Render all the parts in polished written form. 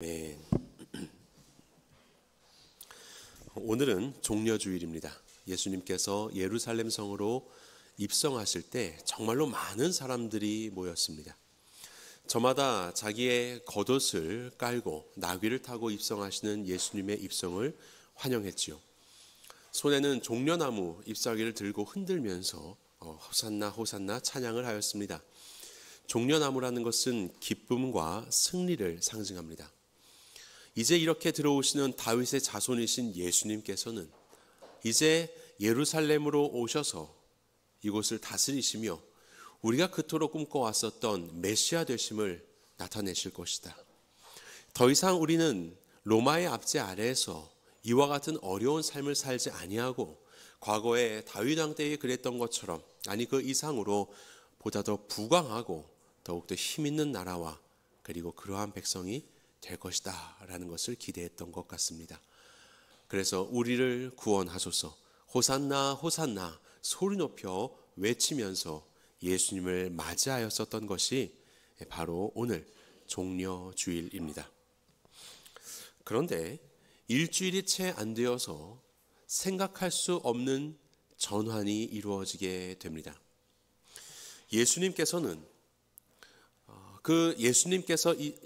네. 오늘은 종려주일입니다. 예수님께서 예루살렘 성으로 입성하실 때 정말로 많은 사람들이 모였습니다. 저마다 자기의 겉옷을 깔고 나귀를 타고 입성하시는 예수님의 입성을 환영했지요. 손에는 종려나무 잎사귀를 들고 흔들면서 호산나 호산나 찬양을 하였습니다. 종려나무라는 것은 기쁨과 승리를 상징합니다. 이제 이렇게 들어오시는 다윗의 자손이신 예수님께서는 이제 예루살렘으로 오셔서 이곳을 다스리시며 우리가 그토록 꿈꿔왔었던 메시아 되심을 나타내실 것이다. 더 이상 우리는 로마의 압제 아래에서 이와 같은 어려운 삶을 살지 아니하고 과거에 다윗 왕 때에 그랬던 것처럼 아니 그 이상으로 보다 더 부강하고 더욱더 힘있는 나라와 그리고 그러한 백성이 될 것이다 라는 것을 기대했던 것 같습니다. 그래서 우리를 구원하소서 호산나 호산나 소리 높여 외치면서 예수님을 맞이하였었던 것이 바로 오늘 종려주일입니다. 그런데 일주일이 채 안 되어서 생각할 수 없는 전환이 이루어지게 됩니다. 예수님께서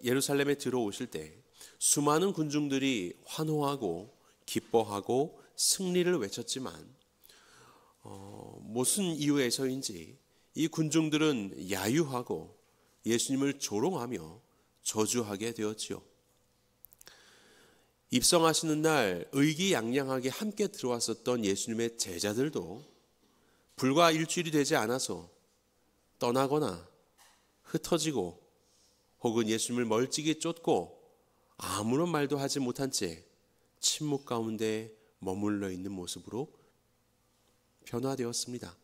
예루살렘에 들어오실 때 수많은 군중들이 환호하고 기뻐하고 승리를 외쳤지만 무슨 이유에서인지 이 군중들은 야유하고 예수님을 조롱하며 저주하게 되었지요. 입성하시는 날 의기양양하게 함께 들어왔었던 예수님의 제자들도 불과 일주일이 되지 않아서 떠나거나 흩어지고 혹은 예수님을 멀찍이 쫓고 아무런 말도 하지 못한 채 침묵 가운데 머물러 있는 모습으로 변화되었습니다.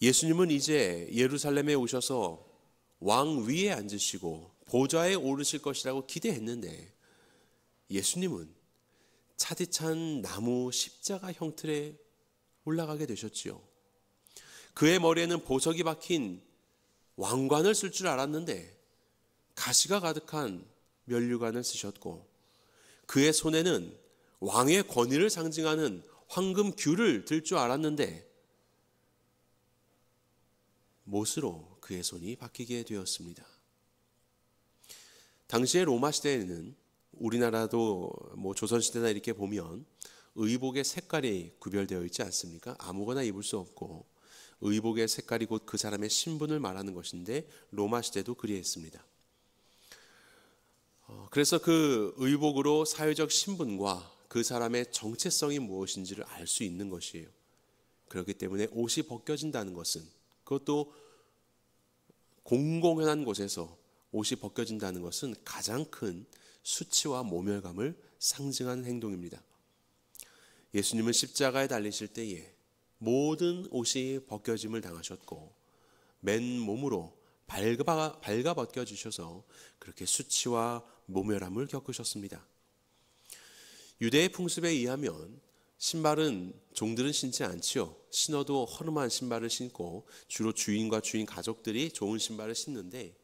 예수님은 이제 예루살렘에 오셔서 왕 위에 앉으시고 보좌에 오르실 것이라고 기대했는데 예수님은 차디찬 나무 십자가 형틀에 올라가게 되셨지요. 그의 머리에는 보석이 박힌 왕관을 쓸 줄 알았는데 가시가 가득한 면류관을 쓰셨고 그의 손에는 왕의 권위를 상징하는 황금 귤을 들 줄 알았는데 못으로 그의 손이 박히게 되었습니다. 당시의 로마 시대에는 우리나라도 조선시대나 이렇게 보면 의복의 색깔이 구별되어 있지 않습니까? 아무거나 입을 수 없고 의복의 색깔이 곧 그 사람의 신분을 말하는 것인데 로마 시대도 그리했습니다. 그래서 그 의복으로 사회적 신분과 그 사람의 정체성이 무엇인지를 알 수 있는 것이에요. 그렇기 때문에 옷이 벗겨진다는 것은 그것도 공공연한 곳에서 옷이 벗겨진다는 것은 가장 큰 수치와 모멸감을 상징하는 행동입니다. 예수님은 십자가에 달리실 때에 모든 옷이 벗겨짐을 당하셨고 맨몸으로 발가 벗겨지셔서 그렇게 수치와 모멸함을 겪으셨습니다. 유대의 풍습에 의하면 신발은 종들은 신지 않지요. 신어도 허름한 신발을 신고 주로 주인과 주인 가족들이 좋은 신발을 신는데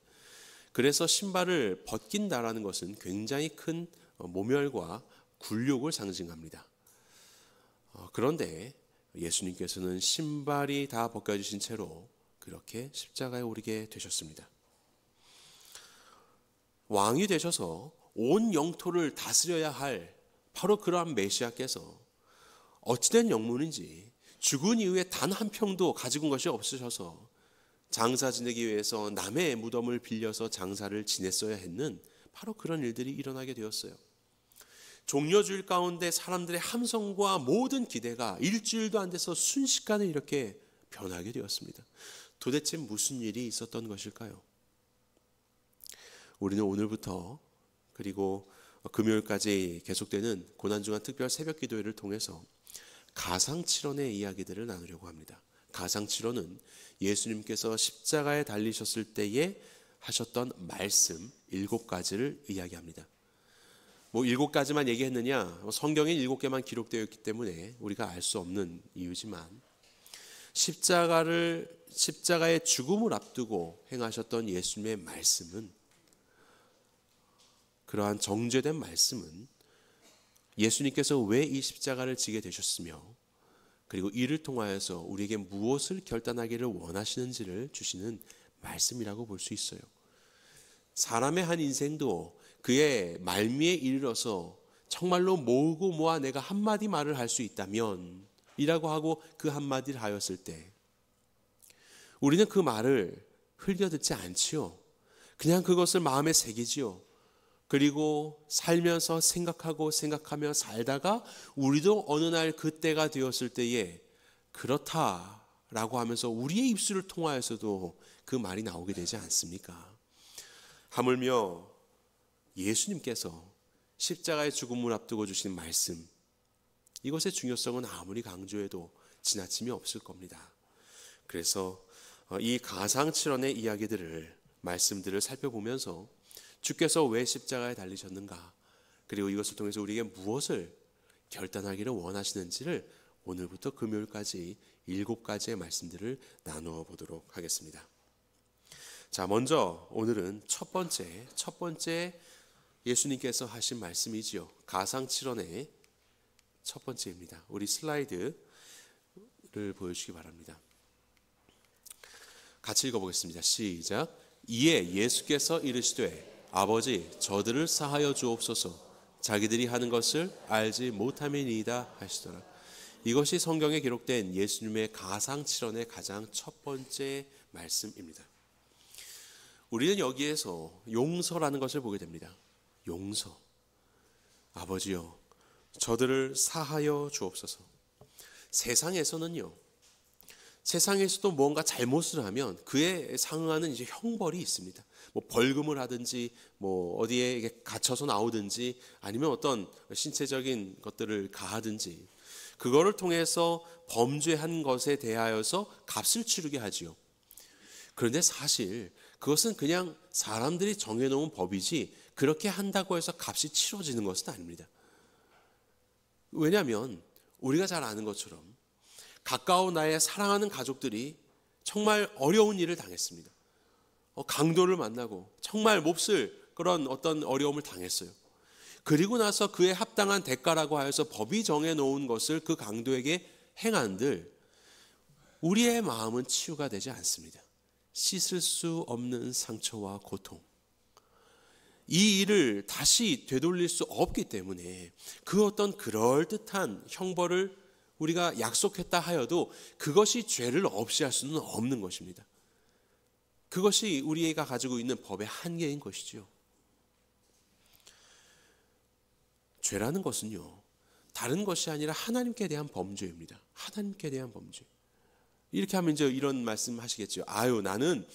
그래서 신발을 벗긴다라는 것은 굉장히 큰 모멸과 굴욕을 상징합니다. 그런데 예수님께서는 신발이 다 벗겨지신 채로 그렇게 십자가에 오르게 되셨습니다. 왕이 되셔서 온 영토를 다스려야 할 바로 그러한 메시아께서 어찌된 영문인지 죽은 이후에 단 한 평도 가지고 온 것이 없으셔서 장사 지내기 위해서 남의 무덤을 빌려서 장사를 지냈어야 했는 바로 그런 일들이 일어나게 되었어요. 종려주일 가운데 사람들의 함성과 모든 기대가 일주일도 안 돼서 순식간에 이렇게 변하게 되었습니다. 도대체 무슨 일이 있었던 것일까요? 우리는 오늘부터 그리고 금요일까지 계속되는 고난주간 특별 새벽 기도회를 통해서 가상칠언의 이야기들을 나누려고 합니다. 가상칠언은 예수님께서 십자가에 달리셨을 때에 하셨던 말씀 7가지를 이야기합니다. 7가지만 얘기했느냐? 성경에 7개만 기록되어 있기 때문에 우리가 알 수 없는 이유지만 십자가의 죽음을 앞두고 행하셨던 예수님의 말씀은 그러한 정죄된 말씀은 예수님께서 왜 이 십자가를 지게 되셨으며 그리고 이를 통하여서 우리에게 무엇을 결단하기를 원하시는지를 주시는 말씀이라고 볼 수 있어요. 사람의 한 인생도 그의 말미에 이르러서 정말로 모으고 모아 내가 한마디 말을 할 수 있다면 이라고 하고 그 한마디를 하였을 때 우리는 그 말을 흘려듣지 않지요. 그냥 그것을 마음에 새기지요. 그리고 살면서 생각하며 살다가 우리도 어느 날 그때가 되었을 때에 그렇다라고 하면서 우리의 입술을 통하여서도 그 말이 나오게 되지 않습니까? 하물며 예수님께서 십자가의 죽음을 앞두고 주신 말씀, 이것의 중요성은 아무리 강조해도 지나침이 없을 겁니다. 그래서 이 가상칠언의 이야기들을, 말씀들을 살펴보면서 주께서 왜 십자가에 달리셨는가, 그리고 이것을 통해서 우리에게 무엇을 결단하기를 원하시는지를 오늘부터 금요일까지 7가지의 말씀들을 나누어 보도록 하겠습니다. 자, 먼저 오늘은 첫 번째 예수님께서 하신 말씀이지요. 가상칠언의 첫 번째입니다. 우리 슬라이드를 보여주시기 바랍니다. 같이 읽어보겠습니다. 시작. 이에 예수께서 이르시되 아버지 저들을 사하여 주옵소서 자기들이 하는 것을 알지 못함이니이다 하시더라. 이것이 성경에 기록된 예수님의 가상칠언의 가장 첫 번째 말씀입니다. 우리는 여기에서 용서라는 것을 보게 됩니다. 용서. 아버지여 저들을 사하여 주옵소서. 세상에서도 뭔가 잘못을 하면 그에 상응하는 이제 형벌이 있습니다. 뭐 벌금을 하든지 뭐 어디에 갇혀서 나오든지 아니면 어떤 신체적인 것들을 가하든지 그거를 통해서 범죄한 것에 대하여서 값을 치르게 하지요. 그런데 사실 그것은 그냥 사람들이 정해놓은 법이지 그렇게 한다고 해서 값이 치러지는 것은 아닙니다. 왜냐하면 우리가 잘 아는 것처럼 가까운 나의 사랑하는 가족들이 정말 어려운 일을 당했습니다. 강도를 만나고 정말 몹쓸 그런 어떤 어려움을 당했어요. 그리고 나서 그에 합당한 대가라고 하여서 법이 정해놓은 것을 그 강도에게 행한들 우리의 마음은 치유가 되지 않습니다. 씻을 수 없는 상처와 고통. 이 일을 다시 되돌릴 수 없기 때문에 그 어떤 그럴듯한 형벌을 우리가 약속했다 하여도 그것이 죄를 없이 할 수는 없는 것입니다. 그것이 우리가 가지고 있는 법의 한계인 것이죠. 죄라는 것은요, 다른 것이 아니라 하나님께 대한 범죄입니다. 하나님께 대한 범죄. 이렇게 하면 이제 이런 말씀 하시겠죠. 아유, 나는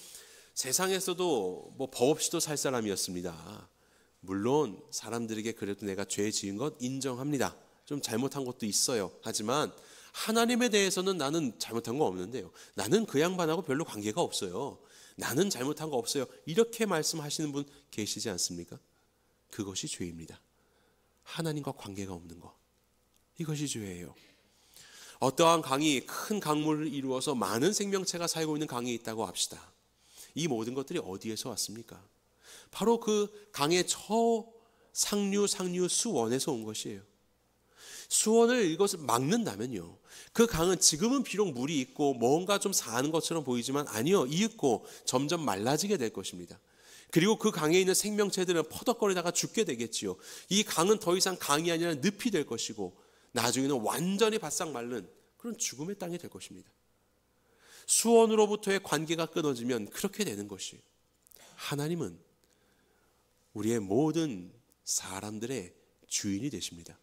세상에서도 뭐 법 없이도 살 사람이었습니다. 물론 사람들에게 그래도 내가 죄 지은 것 인정합니다. 좀 잘못한 것도 있어요. 하지만 하나님에 대해서는 나는 잘못한 거 없는데요. 나는 그 양반하고 별로 관계가 없어요. 나는 잘못한 거 없어요. 이렇게 말씀하시는 분 계시지 않습니까? 그것이 죄입니다. 하나님과 관계가 없는 것. 이것이 죄예요. 어떠한 강이 큰 강물을 이루어서 많은 생명체가 살고 있는 강이 있다고 합시다. 이 모든 것들이 어디에서 왔습니까? 바로 그 강의 상류 수원에서 온 것이에요. 수원을 이것을 막는다면요, 그 강은 지금은 비록 물이 있고 뭔가 좀 사는 것처럼 보이지만 아니요, 이윽고 점점 말라지게 될 것입니다. 그리고 그 강에 있는 생명체들은 퍼덕거리다가 죽게 되겠지요. 이 강은 더 이상 강이 아니라 늪이 될 것이고 나중에는 완전히 바싹 마른 그런 죽음의 땅이 될 것입니다. 수원으로부터의 관계가 끊어지면 그렇게 되는 것이에요. 하나님은 우리의 모든 사람들의 주인이 되십니다.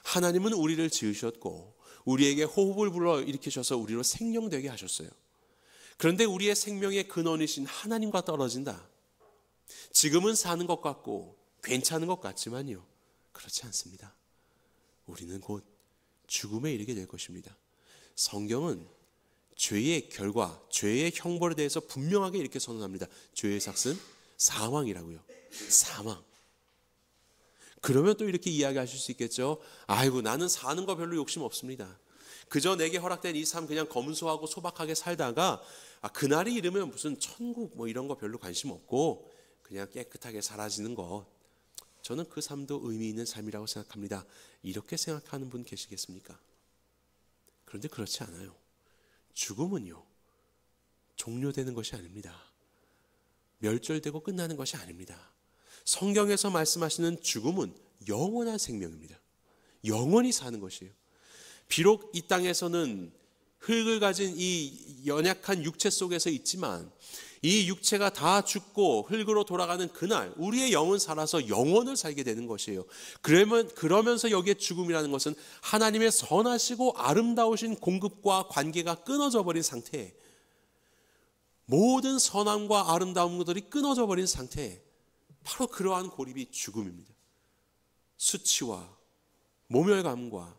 하나님은 우리를 지으셨고 우리에게 호흡을 불러일으키셔서 우리로 생명되게 하셨어요. 그런데 우리의 생명의 근원이신 하나님과 떨어진다. 지금은 사는 것 같고 괜찮은 것 같지만요, 그렇지 않습니다. 우리는 곧 죽음에 이르게 될 것입니다. 성경은 죄의 결과, 죄의 형벌에 대해서 분명하게 이렇게 선언합니다. 죄의 삭은 사망이라고요. 사망. 그러면 또 이렇게 이야기하실 수 있겠죠. 아이고, 나는 사는 거 별로 욕심 없습니다. 그저 내게 허락된 이 삶 그냥 검소하고 소박하게 살다가 그날이 이르면 무슨 천국 뭐 이런 거 별로 관심 없고 그냥 깨끗하게 사라지는 것, 저는 그 삶도 의미 있는 삶이라고 생각합니다. 이렇게 생각하는 분 계시겠습니까? 그런데 그렇지 않아요. 죽음은요, 종료되는 것이 아닙니다. 멸절되고 끝나는 것이 아닙니다. 성경에서 말씀하시는 죽음은 영원한 생명입니다. 영원히 사는 것이에요. 비록 이 땅에서는 흙을 가진 이 연약한 육체 속에서 있지만 이 육체가 다 죽고 흙으로 돌아가는 그날 우리의 영은 살아서 영원을 살게 되는 것이에요. 그러면서 여기에 죽음이라는 것은 하나님의 선하시고 아름다우신 공급과 관계가 끊어져 버린 상태, 모든 선함과 아름다운 것들이 끊어져 버린 상태, 바로 그러한 고립이 죽음입니다. 수치와 모멸감과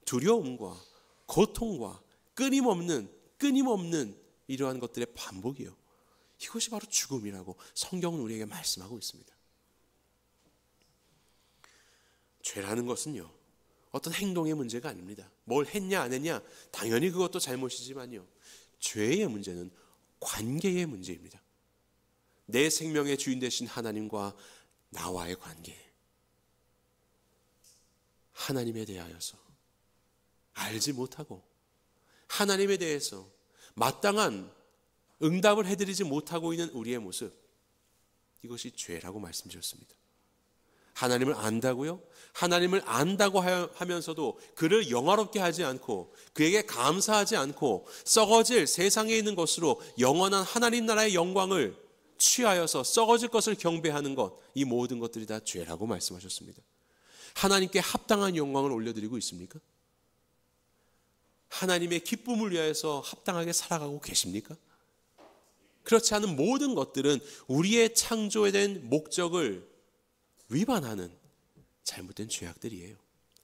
두려움과 고통과 끊임없는 이러한 것들의 반복이요, 이것이 바로 죽음이라고 성경은 우리에게 말씀하고 있습니다. 죄라는 것은요, 어떤 행동의 문제가 아닙니다. 뭘 했냐 안 했냐 당연히 그것도 잘못이지만요, 죄의 문제는 관계의 문제입니다. 내 생명의 주인 되신 하나님과 나와의 관계, 하나님에 대하여서 알지 못하고 하나님에 대해서 마땅한 응답을 해드리지 못하고 있는 우리의 모습, 이것이 죄라고 말씀드렸습니다. 하나님을 안다고요? 하나님을 안다고 하면서도 그를 영화롭게 하지 않고 그에게 감사하지 않고 썩어질 세상에 있는 것으로 영원한 하나님 나라의 영광을 취하여서 썩어질 것을 경배하는 것, 이 모든 것들이 다 죄라고 말씀하셨습니다. 하나님께 합당한 영광을 올려드리고 있습니까? 하나님의 기쁨을 위하여서 합당하게 살아가고 계십니까? 그렇지 않은 모든 것들은 우리의 창조에 대한 목적을 위반하는 잘못된 죄악들이에요.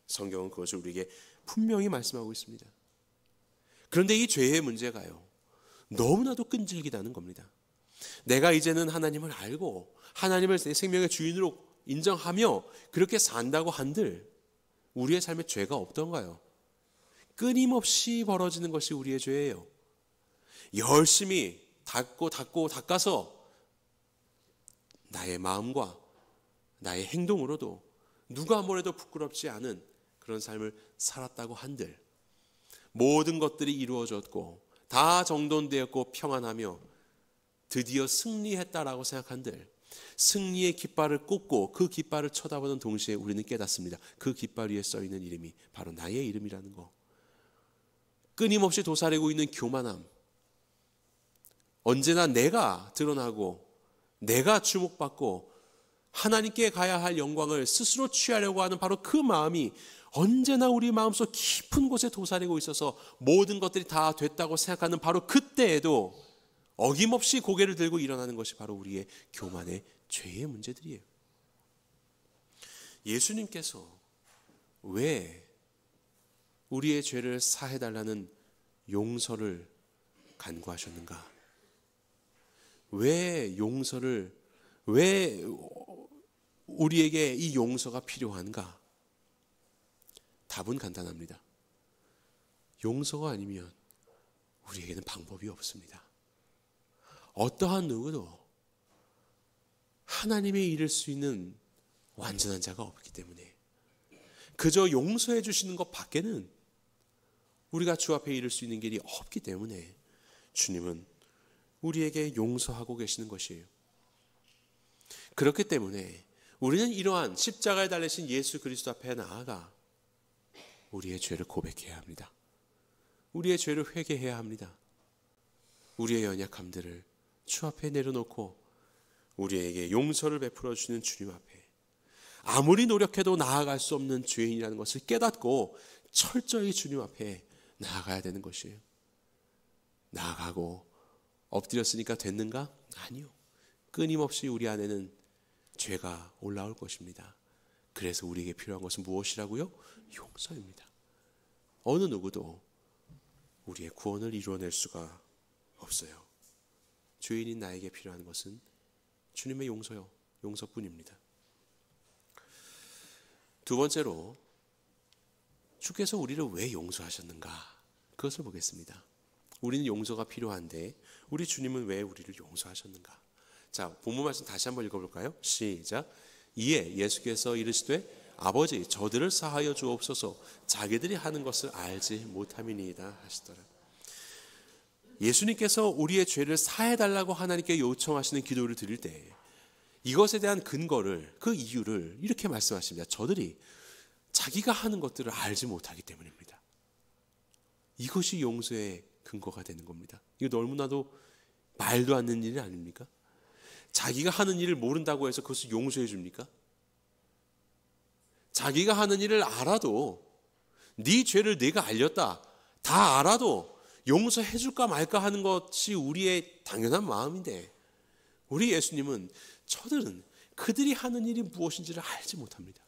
성경은 그것을 우리에게 분명히 말씀하고 있습니다. 그런데 이 죄의 문제가요, 너무나도 끈질기다는 겁니다. 내가 이제는 하나님을 알고 하나님을 내 생명의 주인으로 인정하며 그렇게 산다고 한들 우리의 삶에 죄가 없던가요? 끊임없이 벌어지는 것이 우리의 죄예요. 열심히 닦아서 나의 마음과 나의 행동으로도 누가 뭐래도 부끄럽지 않은 그런 삶을 살았다고 한들, 모든 것들이 이루어졌고 다 정돈되었고 평안하며 드디어 승리했다라고 생각한들, 승리의 깃발을 꽂고 그 깃발을 쳐다보는 동시에 우리는 깨닫습니다. 그 깃발 위에 써있는 이름이 바로 나의 이름이라는 거. 끊임없이 도사리고 있는 교만함, 언제나 내가 드러나고 내가 주목받고 하나님께 가야 할 영광을 스스로 취하려고 하는 바로 그 마음이 언제나 우리 마음속 깊은 곳에 도사리고 있어서 모든 것들이 다 됐다고 생각하는 바로 그때에도 어김없이 고개를 들고 일어나는 것이 바로 우리의 교만의 죄의 문제들이에요. 예수님께서 왜 우리의 죄를 사해달라는 용서를 간구하셨는가? 왜 우리에게 이 용서가 필요한가? 답은 간단합니다. 용서가 아니면 우리에게는 방법이 없습니다. 어떠한 누구도 하나님에 이를 수 있는 완전한 자가 없기 때문에 그저 용서해 주시는 것 밖에는 우리가 주 앞에 이를 수 있는 길이 없기 때문에 주님은 우리에게 용서하고 계시는 것이에요. 그렇기 때문에 우리는 이러한 십자가에 달리신 예수 그리스도 앞에 나아가 우리의 죄를 고백해야 합니다. 우리의 죄를 회개해야 합니다. 우리의 연약함들을 주 앞에 내려놓고 우리에게 용서를 베풀어 주시는 주님 앞에 아무리 노력해도 나아갈 수 없는 죄인이라는 것을 깨닫고 철저히 주님 앞에 나아가야 되는 것이에요. 나아가고 엎드렸으니까 됐는가? 아니요. 끊임없이 우리 안에는 죄가 올라올 것입니다. 그래서 우리에게 필요한 것은 무엇이라고요? 용서입니다. 어느 누구도 우리의 구원을 이루어낼 수가 없어요. 죄인인 나에게 필요한 것은 주님의 용서요, 용서뿐입니다. 두 번째로, 주께서 우리를 왜 용서하셨는가? 그것을 보겠습니다. 우리는 용서가 필요한데 우리 주님은 왜 우리를 용서하셨는가? 자, 본문 말씀 다시 한번 읽어볼까요? 시작. 이에 예수께서 이르시되 아버지 저들을 사하여 주옵소서 자기들이 하는 것을 알지 못함이니이다 하시더라. 예수님께서 우리의 죄를 사해달라고 하나님께 요청하시는 기도를 드릴 때 이것에 대한 근거를, 그 이유를 이렇게 말씀하십니다. 저들이 자기가 하는 것들을 알지 못하기 때문입니다. 이것이 용서의 근거가 되는 겁니다. 이거 너무나도 말도 안 되는 일이 아닙니까? 자기가 하는 일을 모른다고 해서 그것을 용서해 줍니까? 자기가 하는 일을 알아도, 네 죄를 네가 알렸다, 다 알아도 용서해 줄까 말까 하는 것이 우리의 당연한 마음인데, 우리 예수님은 저들은 그들이 하는 일이 무엇인지를 알지 못합니다.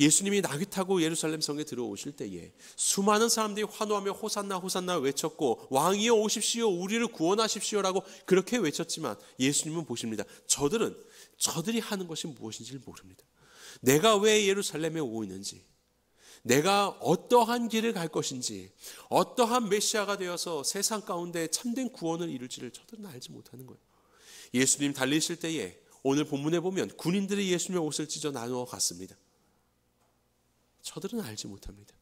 예수님이 나귀 타고 예루살렘 성에 들어오실 때에 수많은 사람들이 환호하며 호산나 호산나 외쳤고 왕이여 오십시오, 우리를 구원하십시오라고 그렇게 외쳤지만 예수님은 보십니다. 저들이 하는 것이 무엇인지를 모릅니다. 내가 왜 예루살렘에 오고 있는지, 내가 어떠한 길을 갈 것인지, 어떠한 메시아가 되어서 세상 가운데 참된 구원을 이룰지를 저들은 알지 못하는 거예요. 예수님 달리실 때에 오늘 본문에 보면 군인들이 예수님의 옷을 찢어 나누어 갔습니다. 저들은 알지 못합니다.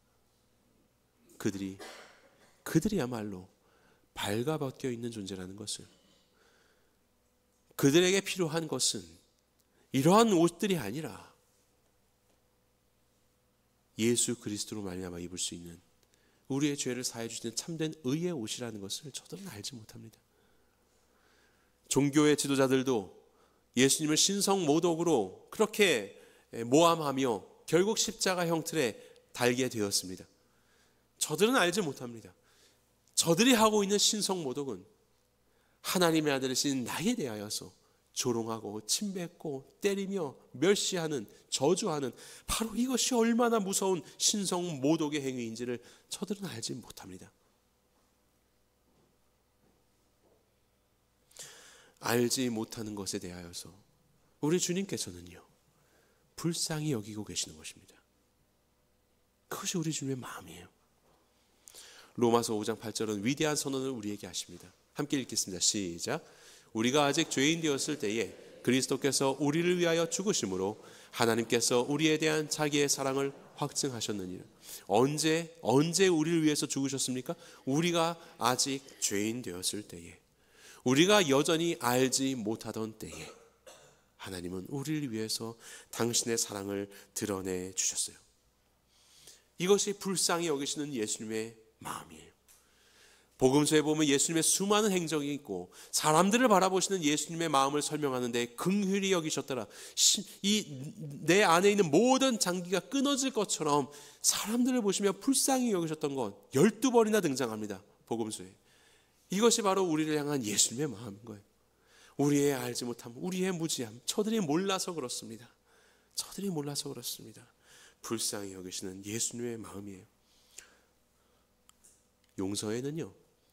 그들이야말로 발가벗겨 있는 존재라는 것을, 그들에게 필요한 것은 이러한 옷들이 아니라 예수 그리스도로 말미암아 입을 수 있는 우리의 죄를 사해 주시는 참된 의의 옷이라는 것을 저들은 알지 못합니다. 종교의 지도자들도 예수님을 신성 모독으로 그렇게 모함하며 결국 십자가 형틀에 달게 되었습니다. 저들은 알지 못합니다. 저들이 하고 있는 신성 모독은 하나님의 아들이신 나에 대하여서 조롱하고 침뱉고 때리며 멸시하는, 저주하는, 바로 이것이 얼마나 무서운 신성 모독의 행위인지를 저들은 알지 못합니다. 알지 못하는 것에 대하여서 우리 주님께서는요, 불쌍히 여기고 계시는 것입니다. 그것이 우리 주님의 마음이에요. 로마서 5장 8절은 위대한 선언을 우리에게 하십니다. 함께 읽겠습니다. 시작. 우리가 아직 죄인 되었을 때에 그리스도께서 우리를 위하여 죽으심으로 하나님께서 우리에 대한 자기의 사랑을 확증하셨느니라. 언제 우리를 위해서 죽으셨습니까? 우리가 아직 죄인 되었을 때에, 우리가 여전히 알지 못하던 때에 하나님은 우리를 위해서 당신의 사랑을 드러내 주셨어요. 이것이 불쌍히 여기시는 예수님의 마음이에요. 복음서에 보면 예수님의 수많은 행적이 있고 사람들을 바라보시는 예수님의 마음을 설명하는데 긍휼히 여기셨더라. 내 안에 있는 모든 장기가 끊어질 것처럼 사람들을 보시며 불쌍히 여기셨던 것 12번이나 등장합니다. 복음서에. 이것이 바로 우리를 향한 예수님의 마음인 거예요. 우리의 알지 못함, 우리의 무지함, 저들이 몰라서 그렇습니다. 저들이 몰라서 그렇습니다. 불쌍히 여기시는 예수님의 마음이에요. 용서에는요,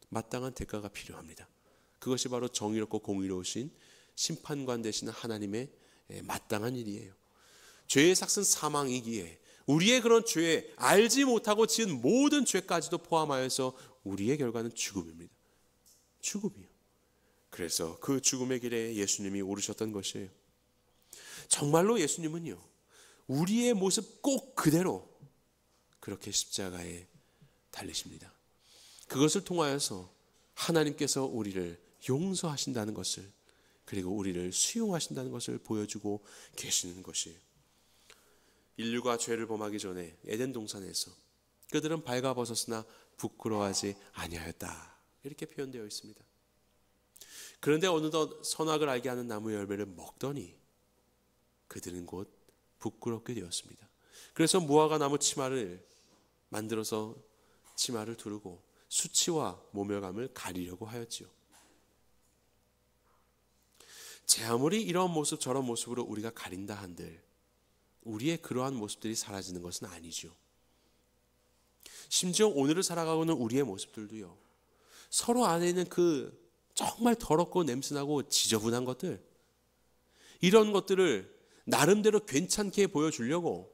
마땅한 대가가 필요합니다. 그것이 바로 정의롭고 공의로우신 심판관 되시는 하나님의 마땅한 일이에요. 죄의 삭은 사망이기에 우리의 그런 죄, 알지 못하고 지은 모든 죄까지도 포함하여서 우리의 결과는 죽음입니다. 죽음이요. 그래서 그 죽음의 길에 예수님이 오르셨던 것이에요. 정말로 예수님은요, 우리의 모습 꼭 그대로 그렇게 십자가에 달리십니다. 그것을 통하여서 하나님께서 우리를 용서하신다는 것을, 그리고 우리를 수용하신다는 것을 보여주고 계시는 것이에요. 인류가 죄를 범하기 전에 에덴 동산에서 그들은 발가벗었으나 부끄러워하지 아니하였다, 이렇게 표현되어 있습니다. 그런데 어느덧 선악을 알게 하는 나무 열매를 먹더니 그들은 곧 부끄럽게 되었습니다. 그래서 무화과 나무 치마를 만들어서 치마를 두르고 수치와 모멸감을 가리려고 하였지요. 제 아무리 이런 모습 저런 모습으로 우리가 가린다 한들 우리의 그러한 모습들이 사라지는 것은 아니죠. 심지어 오늘을 살아가고 있는 우리의 모습들도요, 서로 안에 있는 그 정말 더럽고 냄새나고 지저분한 것들, 이런 것들을 나름대로 괜찮게 보여주려고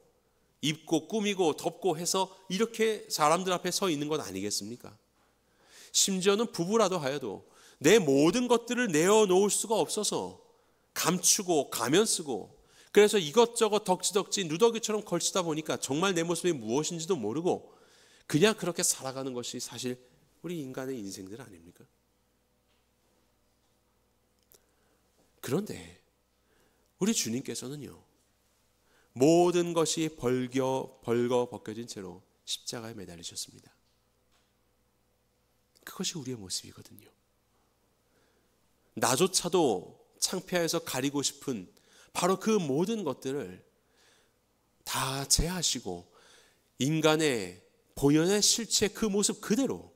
입고 꾸미고 덮고 해서 이렇게 사람들 앞에 서 있는 것 아니겠습니까? 심지어는 부부라도 하여도 내 모든 것들을 내어놓을 수가 없어서 감추고 가면 쓰고 그래서 이것저것 덕지덕지 누더기처럼 걸치다 보니까 정말 내 모습이 무엇인지도 모르고 그냥 그렇게 살아가는 것이 사실 우리 인간의 인생들 아닙니까? 그런데 우리 주님께서는요, 모든 것이 벌거 벗겨진 채로 십자가에 매달리셨습니다. 그것이 우리의 모습이거든요. 나조차도 창피해서 가리고 싶은 바로 그 모든 것들을 다 제하시고 인간의 본연의 실체 그 모습 그대로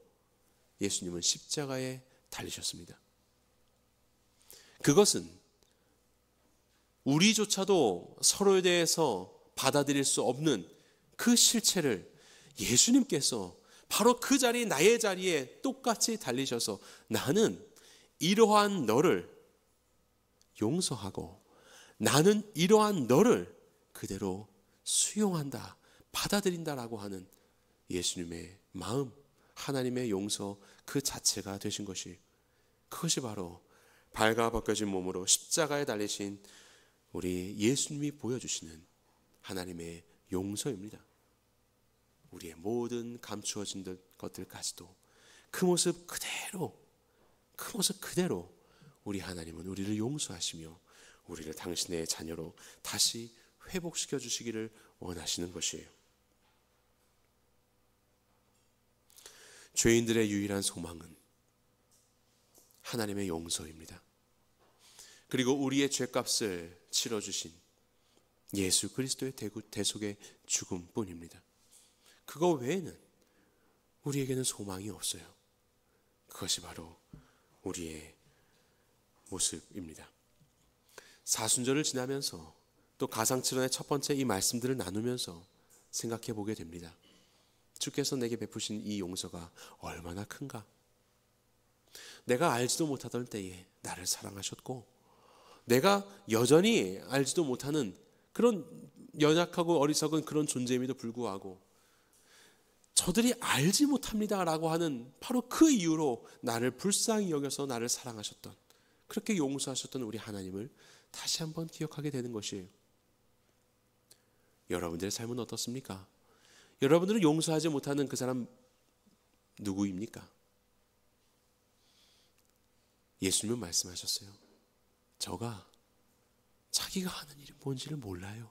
예수님은 십자가에 달리셨습니다. 그것은 우리조차도 서로에 대해서 받아들일 수 없는 그 실체를 예수님께서 바로 그 자리, 나의 자리에 똑같이 달리셔서 나는 이러한 너를 용서하고 나는 이러한 너를 그대로 수용한다, 받아들인다라고 하는 예수님의 마음, 하나님의 용서 그 자체가 되신 것이, 그것이 바로 발가 벗겨진 몸으로 십자가에 달리신 우리 예수님이 보여주시는 하나님의 용서입니다. 우리의 모든 감추어진 것들까지도 그 모습 그대로 우리 하나님은 우리를 용서하시며 우리를 당신의 자녀로 다시 회복시켜 주시기를 원하시는 것이에요. 죄인들의 유일한 소망은 하나님의 용서입니다. 그리고 우리의 죄값을 치러주신 예수 그리스도의 대속의 죽음뿐입니다. 그거 외에는 우리에게는 소망이 없어요. 그것이 바로 우리의 모습입니다. 사순절을 지나면서 또 가상칠언의 첫 번째 이 말씀들을 나누면서 생각해 보게 됩니다. 주께서 내게 베푸신 이 용서가 얼마나 큰가. 내가 알지도 못하던 때에 나를 사랑하셨고, 내가 여전히 알지도 못하는 그런 연약하고 어리석은 그런 존재임에도 불구하고 저들이 알지 못합니다라고 하는 바로 그 이유로 나를 불쌍히 여겨서 나를 사랑하셨던, 그렇게 용서하셨던 우리 하나님을 다시 한번 기억하게 되는 것이에요. 여러분들의 삶은 어떻습니까? 여러분들은 용서하지 못하는 그 사람 누구입니까? 예수님은 말씀하셨어요. 저가 자기가 하는 일이 뭔지를 몰라요.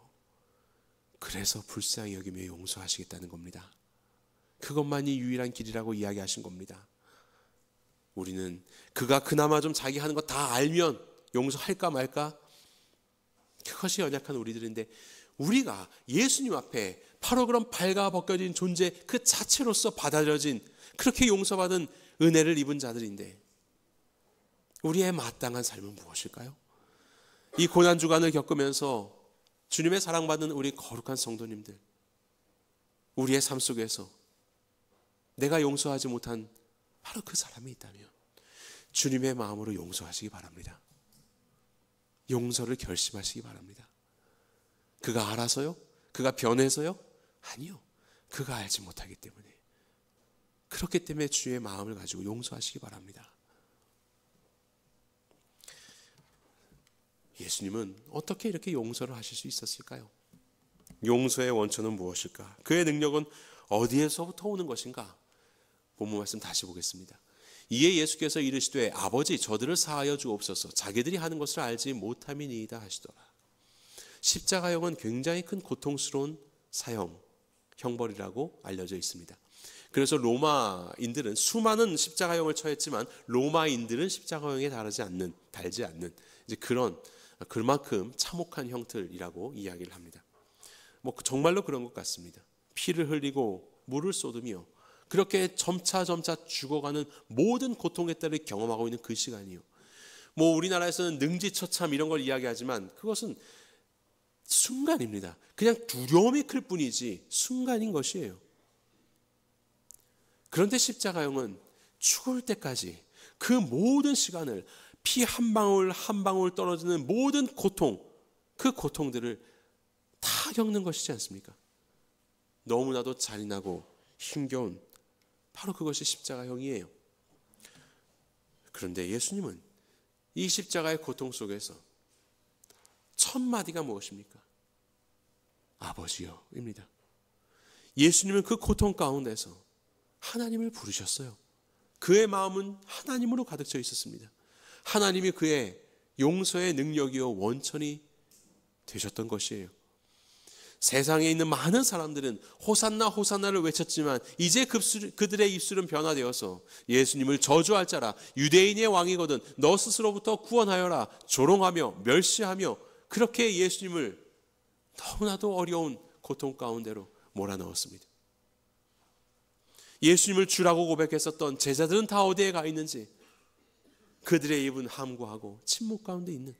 그래서 불쌍히 여기며 용서하시겠다는 겁니다. 그것만이 유일한 길이라고 이야기하신 겁니다. 우리는 그가 그나마 좀 자기 하는 거 다 알면 용서할까 말까? 그것이 연약한 우리들인데, 우리가 예수님 앞에 바로 그런 발가 벗겨진 존재 그 자체로서 받아들여진, 그렇게 용서받은 은혜를 입은 자들인데 우리의 마땅한 삶은 무엇일까요? 이 고난주간을 겪으면서 주님의 사랑받는 우리 거룩한 성도님들, 우리의 삶 속에서 내가 용서하지 못한 바로 그 사람이 있다면 주님의 마음으로 용서하시기 바랍니다. 용서를 결심하시기 바랍니다. 그가 알아서요? 그가 변해서요? 아니요. 그가 알지 못하기 때문에. 그렇기 때문에 주의 마음을 가지고 용서하시기 바랍니다. 예수님은 어떻게 이렇게 용서를 하실 수 있었을까요? 용서의 원천은 무엇일까? 그의 능력은 어디에서부터 오는 것인가? 본문 말씀 다시 보겠습니다. 이에 예수께서 이르시되 아버지 저들을 사하여 주옵소서, 자기들이 하는 것을 알지 못함이니이다 하시더라. 십자가형은 굉장히 큰 고통스러운 사형, 형벌이라고 알려져 있습니다. 그래서 로마인들은 수많은 십자가형을 처했지만 로마인들은 십자가형에 달지 않는 이제 그만큼 참혹한 형틀이라고 이야기를 합니다. 뭐 정말로 그런 것 같습니다. 피를 흘리고 물을 쏟으며 그렇게 점차 죽어가는 모든 고통의 때를 경험하고 있는 그 시간이요. 뭐 우리나라에서는 능지처참 이런 걸 이야기하지만 그것은 순간입니다. 그냥 두려움이 클 뿐이지 순간인 것이에요. 그런데 십자가형은 죽을 때까지 그 모든 시간을 피 한 방울 한 방울 떨어지는 모든 고통, 그 고통들을 다 겪는 것이지 않습니까? 너무나도 잔인하고 힘겨운 바로 그것이 십자가형이에요. 그런데 예수님은 이 십자가의 고통 속에서 첫 마디가 무엇입니까? 아버지요 입니다. 예수님은 그 고통 가운데서 하나님을 부르셨어요. 그의 마음은 하나님으로 가득 차 있었습니다. 하나님이 그의 용서의 능력이요 원천이 되셨던 것이에요. 세상에 있는 많은 사람들은 호산나 호산나를 외쳤지만 이제 그들의 입술은 변화되어서 예수님을 저주할 자라, 유대인의 왕이거든 너 스스로부터 구원하여라, 조롱하며 멸시하며 그렇게 예수님을 너무나도 어려운 고통 가운데로 몰아넣었습니다. 예수님을 주라고 고백했었던 제자들은 다 어디에 가 있는지 그들의 입은 함구하고 침묵 가운데 있는,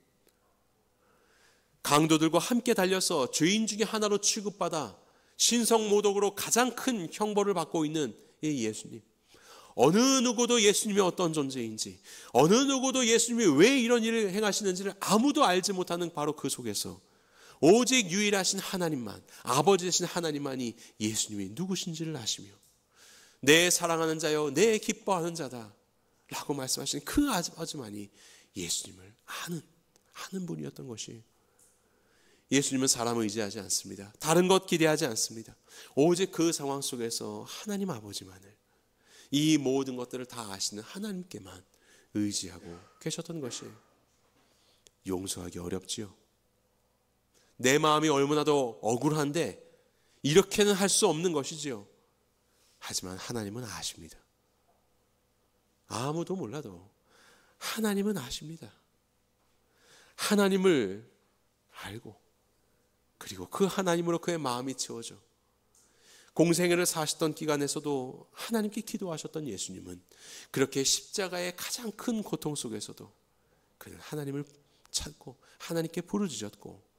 강도들과 함께 달려서 죄인 중에 하나로 취급받아 신성모독으로 가장 큰 형벌을 받고 있는 이 예수님, 어느 누구도 예수님이 어떤 존재인지, 어느 누구도 예수님이 왜 이런 일을 행하시는지를 아무도 알지 못하는 바로 그 속에서 오직 유일하신 하나님만, 아버지 되신 하나님만이 예수님이 누구신지를 아시며 내 사랑하는 자여 내 기뻐하는 자다 라고 말씀하시는 그 아주만이 예수님을 아는 분이었던 것이에요. 예수님은 사람을 의지하지 않습니다. 다른 것 기대하지 않습니다. 오직 그 상황 속에서 하나님 아버지만을, 이 모든 것들을 다 아시는 하나님께만 의지하고 계셨던 것이에요. 용서하기 어렵지요. 내 마음이 얼마나 더 억울한데 이렇게는 할 수 없는 것이지요. 하지만 하나님은 아십니다. 아무도 몰라도 하나님은 아십니다. 하나님을 알고 그리고 그 하나님으로 그의 마음이 채워져 공생애를 사시던 기간에서도 하나님께 기도하셨던 예수님은 그렇게 십자가의 가장 큰 고통 속에서도 그는 하나님을 찾고 하나님께 부르짖었고,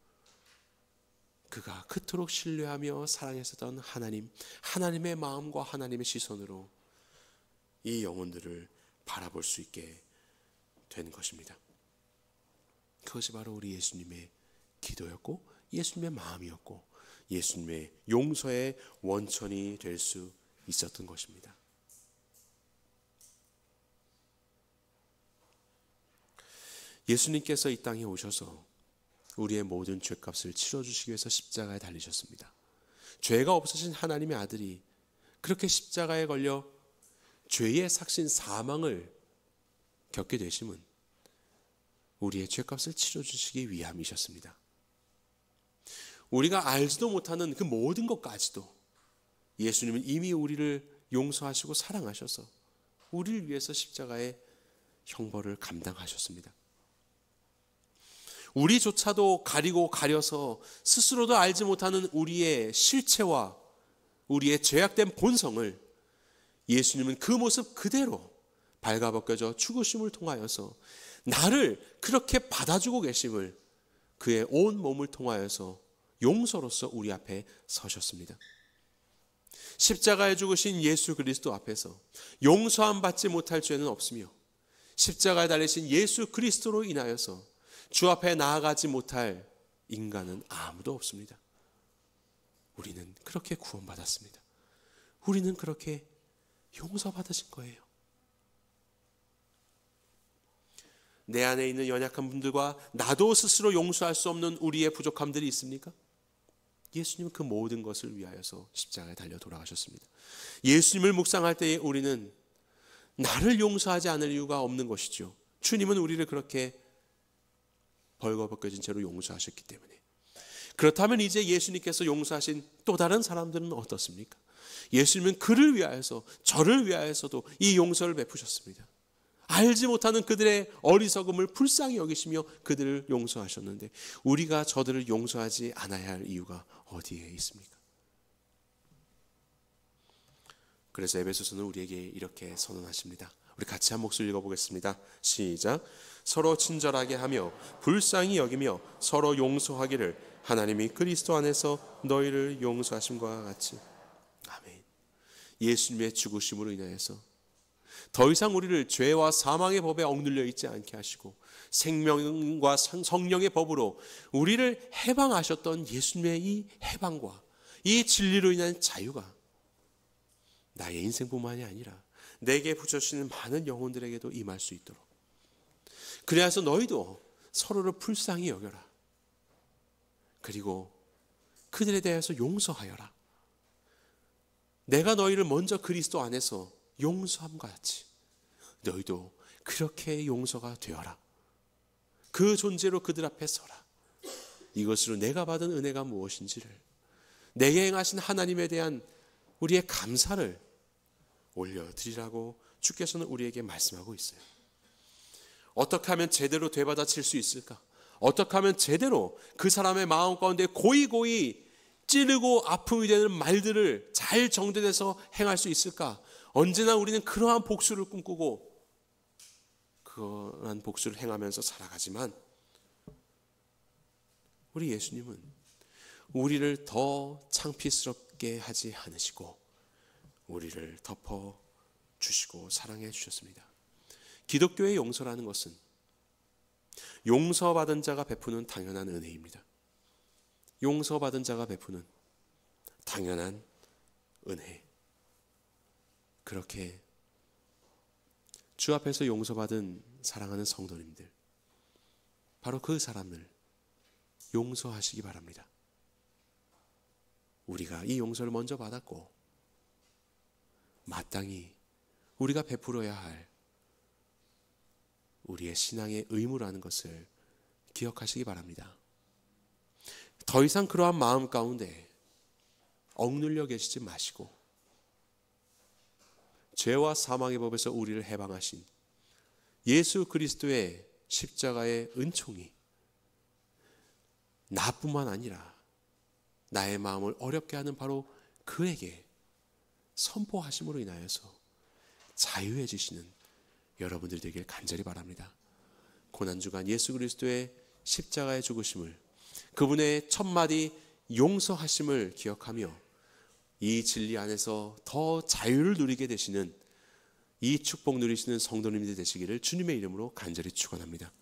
그가 그토록 신뢰하며 사랑했었던 하나님, 하나님의 마음과 하나님의 시선으로 이 영혼들을 바라볼 수 있게 된 것입니다. 그것이 바로 우리 예수님의 기도였고 예수님의 마음이었고 예수님의 용서의 원천이 될 수 있었던 것입니다. 예수님께서 이 땅에 오셔서 우리의 모든 죄값을 치러주시기 위해서 십자가에 달리셨습니다. 죄가 없으신 하나님의 아들이 그렇게 십자가에 걸려 죄의 삭신 사망을 겪게 되심은 우리의 죄값을 치러주시기 위함이셨습니다. 우리가 알지도 못하는 그 모든 것까지도 예수님은 이미 우리를 용서하시고 사랑하셔서 우리를 위해서 십자가의 형벌을 감당하셨습니다. 우리조차도 가리고 가려서 스스로도 알지 못하는 우리의 실체와 우리의 죄악된 본성을 예수님은 그 모습 그대로 발가벗겨져 죽으심을 통하여서 나를 그렇게 받아주고 계심을 그의 온 몸을 통하여서 용서로서 우리 앞에 서셨습니다. 십자가에 죽으신 예수 그리스도 앞에서 용서함 받지 못할 죄는 없으며 십자가에 달리신 예수 그리스도로 인하여서 주 앞에 나아가지 못할 인간은 아무도 없습니다. 우리는 그렇게 구원받았습니다. 우리는 그렇게 용서받으신 거예요. 내 안에 있는 연약한 분들과 나도 스스로 용서할 수 없는 우리의 부족함들이 있습니까? 예수님은 그 모든 것을 위하여서 십자가에 달려 돌아가셨습니다. 예수님을 묵상할 때에 우리는 나를 용서하지 않을 이유가 없는 것이죠. 주님은 우리를 그렇게 벌거벗겨진 채로 용서하셨기 때문에. 그렇다면 이제 예수님께서 용서하신 또 다른 사람들은 어떻습니까? 예수님은 그를 위하여서, 저를 위하여서도 이 용서를 베푸셨습니다. 알지 못하는 그들의 어리석음을 불쌍히 여기시며 그들을 용서하셨는데 우리가 저들을 용서하지 않아야 할 이유가 어디에 있습니까? 그래서 에베소서는 우리에게 이렇게 선언하십니다. 우리 같이 한 목소리 읽어보겠습니다. 시작. 서로 친절하게 하며 불쌍히 여기며 서로 용서하기를 하나님이 그리스도 안에서 너희를 용서하심과 같이. 아멘. 예수님의 죽으심으로 인하여서 더 이상 우리를 죄와 사망의 법에 억눌려 있지 않게 하시고 생명과 성령의 법으로 우리를 해방하셨던 예수님의 이 해방과 이 진리로 인한 자유가 나의 인생뿐만이 아니라 내게 붙여주시는 많은 영혼들에게도 임할 수 있도록, 그래서 너희도 서로를 불쌍히 여겨라. 그리고 그들에 대해서 용서하여라. 내가 너희를 먼저 그리스도 안에서 용서함과 같이 너희도 그렇게 용서가 되어라. 그 존재로 그들 앞에 서라. 이것으로 내가 받은 은혜가 무엇인지를, 내게 행하신 하나님에 대한 우리의 감사를 올려드리라고 주께서는 우리에게 말씀하고 있어요. 어떻게 하면 제대로 되받아칠 수 있을까? 어떻게 하면 제대로 그 사람의 마음 가운데 고이고이 찌르고 아픔이 되는 말들을 잘 정돈해서 행할 수 있을까? 언제나 우리는 그러한 복수를 꿈꾸고 그러한 복수를 행하면서 살아가지만 우리 예수님은 우리를 더 창피스럽게 하지 않으시고 우리를 덮어주시고 사랑해 주셨습니다. 기독교의 용서라는 것은 용서받은 자가 베푸는 당연한 은혜입니다. 용서받은 자가 베푸는 당연한 은혜. 그렇게 주 앞에서 용서받은 사랑하는 성도님들, 바로 그 사람을 용서하시기 바랍니다. 우리가 이 용서를 먼저 받았고 마땅히 우리가 베풀어야 할 우리의 신앙의 의무라는 것을 기억하시기 바랍니다. 더 이상 그러한 마음 가운데 억눌려 계시지 마시고 죄와 사망의 법에서 우리를 해방하신 예수 그리스도의 십자가의 은총이 나뿐만 아니라 나의 마음을 어렵게 하는 바로 그에게 선포하심으로 인하여서 자유해지시는 여러분들이 되길 간절히 바랍니다. 고난주간 예수 그리스도의 십자가의 죽으심을, 그분의 첫마디 용서하심을 기억하며 이 진리 안에서 더 자유를 누리게 되시는, 이 축복 누리시는 성도님들 되시기를 주님의 이름으로 간절히 축원합니다.